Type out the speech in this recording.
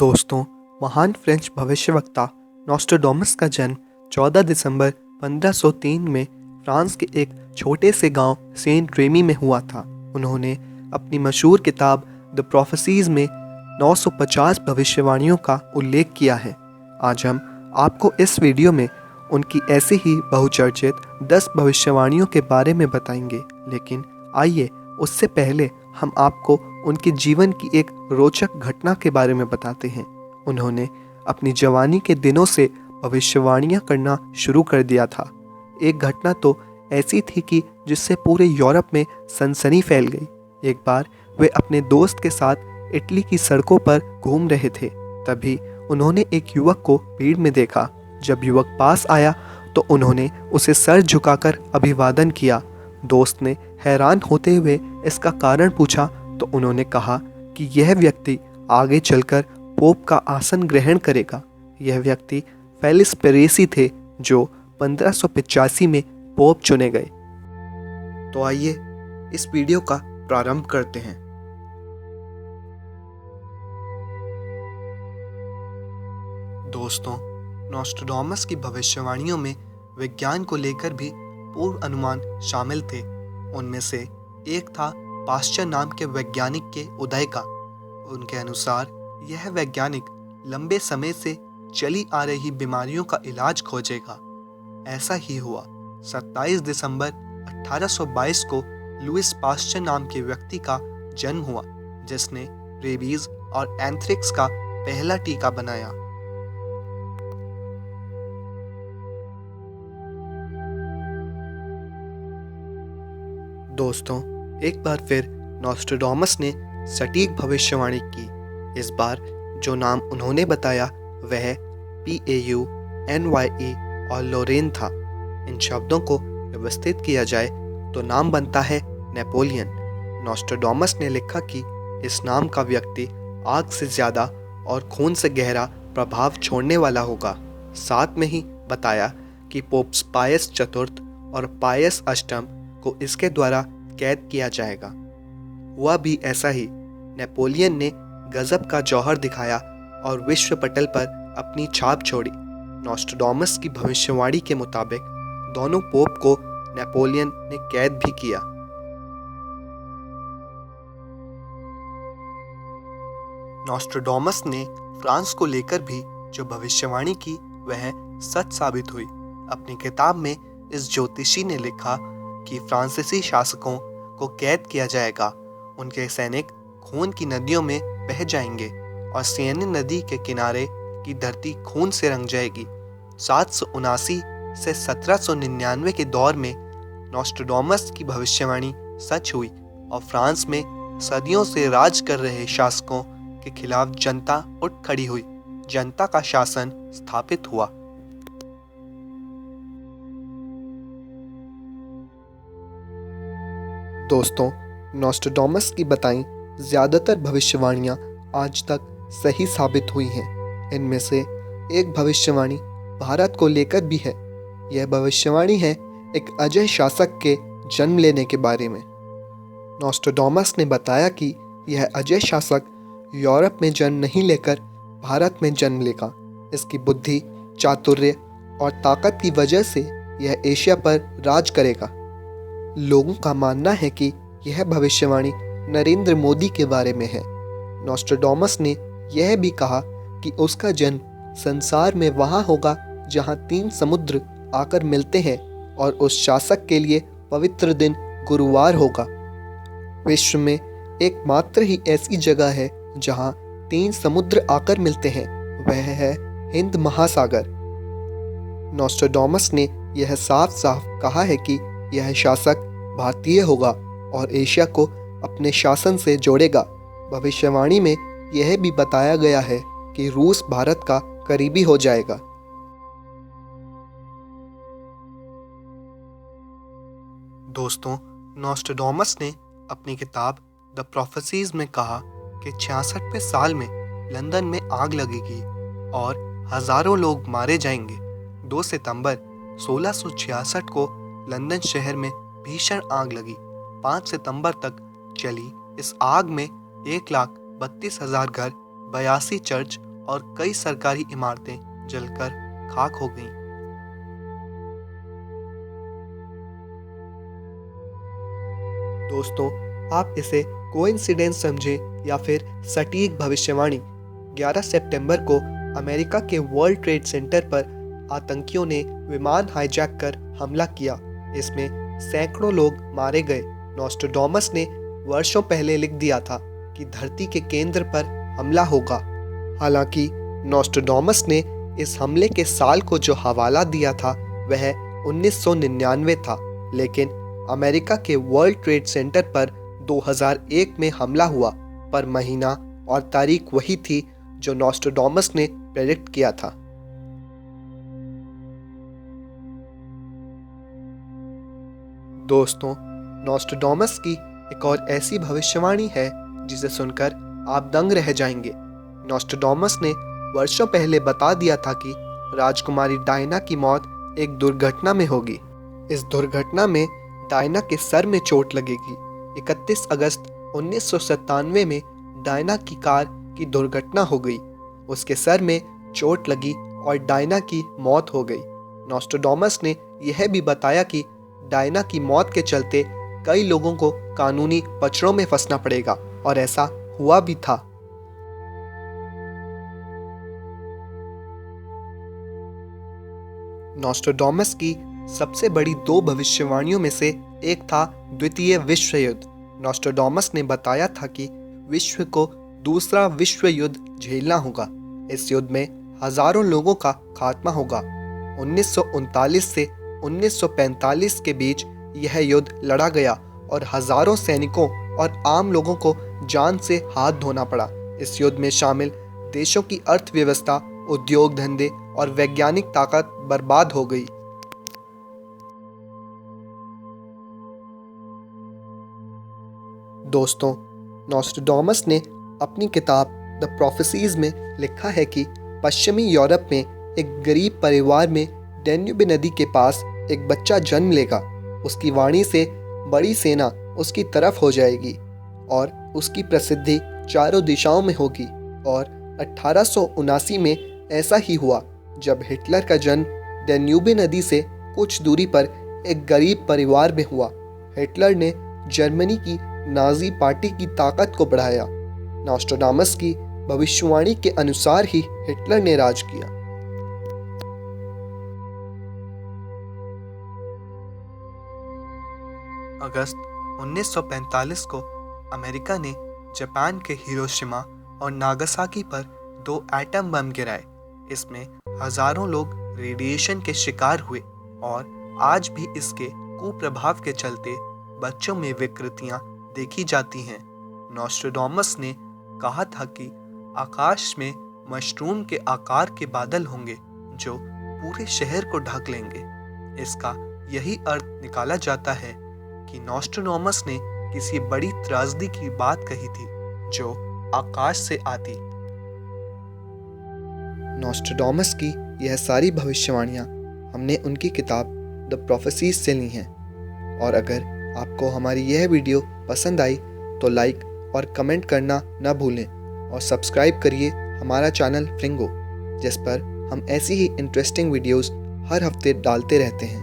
दोस्तों, महान फ्रेंच भविष्यवक्ता नॉस्ट्राडामस का जन्म 14 दिसंबर 1503 में फ्रांस के एक छोटे से गांव सेंट रेमी में हुआ था। उन्होंने अपनी मशहूर किताब द प्रोफेसीज में 950 भविष्यवाणियों का उल्लेख किया है। आज हम आपको इस वीडियो में उनकी ऐसी ही बहुचर्चित 10 भविष्यवाणियों के बारे में बताएंगे। लेकिन आइए उससे पहले हम आपको उनके जीवन की एक रोचक घटना के बारे में बताते हैं। उन्होंने अपनी जवानी के दिनों से भविष्यवाणियां करना शुरू कर दिया था। एक घटना तो ऐसी थी कि जिससे पूरे यूरोप में सनसनी फैल गई। एक बार वे अपने दोस्त के साथ इटली की सड़कों पर घूम रहे थे। तभी उन्होंने एक युवक को भीड़ में देखा। जब युवक पास आया तो उन्होंने उसे सर झुकाकर अभिवादन किया। दोस्त ने हैरान होते हुए इसका कारण पूछा तो उन्होंने कहा कि यह व्यक्ति आगे चलकर पोप का आसन ग्रहण करेगा। यह व्यक्ति फेलिक्स पेरेसी थे जो 1585 में पोप चुने गए। तो आइए इस वीडियो का प्रारंभ करते हैं। दोस्तों, नॉस्ट्राडामस की भविष्यवाणियों में विज्ञान को लेकर भी पूर्व अनुमान शामिल थे। उनमें से एक था पाश्चर नाम के वैज्ञानिक के उदय का। उनके अनुसार यह वैज्ञानिक लंबे समय से चली आ रही बीमारियों का इलाज खोजेगा। ऐसा ही हुआ। 27 दिसंबर 1822 को लुइस पाश्चर नाम के व्यक्ति का जन्म हुआ, जिसने रेबीज और एंथ्रेक्स का पहला टीका बनाया। दोस्तों, एक बार फिर नॉस्ट्राडामस ने सटीक भविष्यवाणी की। इस बार जो नाम उन्होंने बताया वह PAUNYE और लोरेन था। इन शब्दों को व्यवस्थित किया जाए तो नाम बनता है नेपोलियन। नॉस्ट्राडामस ने लिखा कि इस नाम का व्यक्ति आग से ज़्यादा और खून से गहरा प्रभाव छोड़ने वाला होगा। साथ में ही बताया कि पोप्स पायस चतुर्थ और पायस अष्टम को इसके द्वारा कैद किया जाएगा। हुआ भी ऐसा ही। नेपोलियन ने गजब का जौहर दिखाया और विश्व पटल पर अपनी छाप छोड़ी। नॉस्ट्राडामस की भविष्यवाणी के मुताबिक दोनों पोप को नेपोलियन ने कैद भी किया। नॉस्ट्राडामस ने फ्रांस को लेकर भी जो भविष्यवाणी की वह सच साबित हुई। अपनी किताब में इस ज्योतिषी ने लिखा कि फ्रांसीसी शासकों को कैद किया जाएगा। उनके सैनिक खून की नदियों में बह जाएंगे और सेने नदी के किनारे की धरती खून से रंग जाएगी। 779 से 1799 के दौर में नॉस्ट्राडामस की भविष्यवाणी सच हुई और फ्रांस में सदियों से राज कर रहे शासकों के खिलाफ जनता उठ खड़ी हुई। जनता का शासन स्थापित हुआ। दोस्तों, नॉस्ट्राडामस की बताई ज़्यादातर भविष्यवाणियाँ आज तक सही साबित हुई हैं। इनमें से एक भविष्यवाणी भारत को लेकर भी है। यह भविष्यवाणी है एक अजय शासक के जन्म लेने के बारे में। नॉस्ट्राडामस ने बताया कि यह अजय शासक यूरोप में जन्म नहीं लेकर भारत में जन्म लेगा। इसकी बुद्धि, चातुर्य और ताकत की वजह से यह एशिया पर राज करेगा। लोगों का मानना है कि यह भविष्यवाणी नरेंद्र मोदी के बारे में है। नॉस्ट्राडामस ने यह भी कहा कि उसका जन्म संसार में वहाँ होगा जहाँ 3 समुद्र आकर मिलते हैं और उस शासक के लिए पवित्र दिन गुरुवार होगा। विश्व में एकमात्र ही ऐसी जगह है जहाँ 3 समुद्र आकर मिलते हैं, वह है हिंद महासागर। नॉस्ट्राडामस ने यह साफ साफ कहा है कि यह शासक भारतीय होगा और एशिया को अपने शासन से जोड़ेगा। भविष्यवाणी में यह भी बताया गया है कि रूस भारत का करीबी हो जाएगा। दोस्तों, नॉस्ट्राडामस ने अपनी किताब द प्रोफेसीज में कहा कि 66वें साल में लंदन में आग लगेगी और हजारों लोग मारे जाएंगे। 2 सितंबर 1666 को लंदन शहर में भीषण आग लगी। 5 सितंबर तक चली इस आग में 1,32,000 घर, 82 चर्च और कई सरकारी इमारतें जलकर खाक हो गईं। दोस्तों, आप इसे कोइंसिडेंस समझें या फिर सटीक भविष्यवाणी, 11 सितंबर को अमेरिका के वर्ल्ड ट्रेड सेंटर पर आतंकियों ने विमान हाईजैक कर हमला किया। इसमें सैकड़ों लोग मारे गए। नॉस्ट्राडामस ने वर्षों पहले लिख दिया था कि धरती के केंद्र पर हमला होगा। हालांकि नॉस्ट्राडामस ने इस हमले के साल को जो हवाला दिया था वह 1999 था, लेकिन अमेरिका के वर्ल्ड ट्रेड सेंटर पर 2001 में हमला हुआ, पर महीना और तारीख वही थी जो नॉस्ट्राडामस ने प्रेडिक्ट किया था। दोस्तों, नॉस्ट्राडामस की एक और ऐसी भविष्यवाणी है जिसे सुनकर आप दंग रह जाएंगे। नॉस्ट्राडामस ने वर्षों पहले बता दिया था कि राजकुमारी डायना की मौत एक दुर्घटना में होगी। इस दुर्घटना में डायना के सर में चोट लगेगी। 31 अगस्त 1997 में डायना की कार की दुर्घटना हो गई। उसके सर में चोट लगी और डायना की मौत हो गई। नॉस्ट्राडामस ने यह भी बताया कि डायना की मौत के चलते कई लोगों को कानूनी पचड़ों में फंसना पड़ेगा, और ऐसा हुआ भी था। नॉस्ट्राडामस की सबसे बड़ी 2 भविष्यवाणियों में से एक था द्वितीय विश्व युद्ध। नॉस्ट्राडामस ने बताया था कि विश्व को दूसरा विश्व युद्ध झेलना होगा। इस युद्ध में हजारों लोगों का खात्मा होगा। 1939 से 1945 के बीच यह युद्ध लड़ा गया और हजारों सैनिकों और आम लोगों को जान से हाथ धोना पड़ा। इस युद्ध में शामिल देशों की अर्थव्यवस्था, उद्योग धंधे और वैज्ञानिक ताकत बर्बाद हो गई। दोस्तों, नॉस्ट्राडामस ने अपनी किताब द प्रोफेसीज में लिखा है कि पश्चिमी यूरोप में एक गरीब परिवार में डेन्यूब नदी के पास एक बच्चा जन्म लेगा। उसकी वाणी से बड़ी सेना उसकी तरफ हो जाएगी और उसकी प्रसिद्धि चारों दिशाओं में होगी। और 1879 में ऐसा ही हुआ, जब हिटलर का जन्म डेन्यूब नदी से कुछ दूरी पर एक गरीब परिवार में हुआ। हिटलर ने जर्मनी की नाजी पार्टी की ताकत को बढ़ाया। नॉस्ट्राडामस की भविष्यवाणी के अनुसार ही हिटलर ने राज किया। अगस्त 1945 को अमेरिका ने जापान के हिरोशिमा और नागासाकी पर 2 एटम बम गिराए। इसमें हजारों लोग रेडिएशन के शिकार हुए और आज भी इसके कुप्रभाव के चलते बच्चों में विकृतियां देखी जाती हैं। नॉस्ट्राडामस ने कहा था कि आकाश में मशरूम के आकार के बादल होंगे जो पूरे शहर को ढक लेंगे। इसका यही अर्थ निकाला जाता है कि नॉस्ट्राडामस ने किसी बड़ी त्रासदी की बात कही थी जो आकाश से आती। नॉस्ट्राडामस की यह सारी भविष्यवाणियां हमने उनकी किताब द प्रोफेसीज से ली हैं। और अगर आपको हमारी यह वीडियो पसंद आई तो लाइक और कमेंट करना न भूलें और सब्सक्राइब करिए हमारा चैनल फ्रिंगो, जिस पर हम ऐसी ही इंटरेस्टिंग वीडियोस हर हफ्ते डालते रहते हैं।